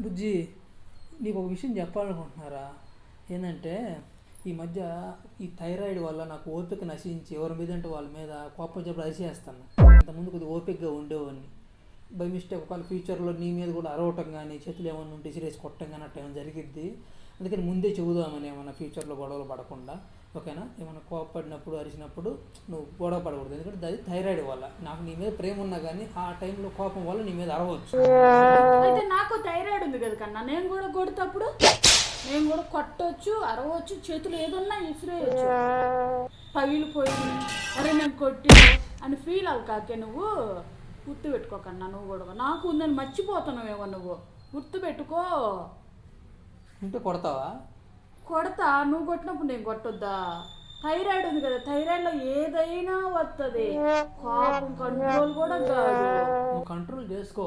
బుజ్జి, నీకు ఒక విషయం చెప్పాలనుకుంటున్నారా? ఏంటంటే ఈ మధ్య ఈ థైరాయిడ్ వల్ల నాకు ఓపిక నశించి ఎవరి మీద అంటే వాళ్ళ మీద కోపం వచ్చినప్పుడు అరిచేస్తాను. అంతకుముందు కొద్దిగా ఓపికగా ఉండేవాడిని. బై మిస్టేక్ ఒకవేళ ఫ్యూచర్లో నీ మీద కూడా అరవటం కానీ చేతులు ఏమన్నా ఉంటే సిరేసి కొట్టడం కానీ అట్లా ఏమైనా జరిగిద్ది. అందుకని ముందే చెబుదామని ఏమన్నా ఫ్యూచర్లో గొడవలు పడకుండా. ఓకేనా? ఏమైనా కోపపడినప్పుడు అరిచినప్పుడు నువ్వు గొడవ పడకూడదు. ఎందుకంటే అది థైరాయిడ్ వల్ల. నాకు నీ మీద ప్రేమ ఉన్నా కానీ ఆ టైంలో కోపం వల్ల నీ మీద అరవచ్చు. అయితే నాకు థైరాయిడ్ ఉంది కదా కన్నా, నేను కూడా కొడతప్పుడు నేను కూడా కొట్టవచ్చు, అరవచ్చు, చేతులు ఏదన్నా ఇసిరేయచ్చు. పగిలిపోయింది అరే నేను కొట్టి అని ఫీల్ అవ్వ కాకే. నువ్వు గుర్తు పెట్టుకోకన్నా, నువ్వు కూడా నాకు ఉందని మర్చిపోతున్నావేమో. నువ్వు గుర్తు పెట్టుకో. ఉంటే కొడతావా? కొడతా. నువ్వు కొట్టినప్పుడు నేను కొట్టొద్దా? థైరాయిడ్ ఉంది కదా, థైరాయిడ్లో ఏదైనా వస్తుంది. కోపం కంట్రోల్ కూడా కాదు. నువ్వు కంట్రోల్ చేసుకో.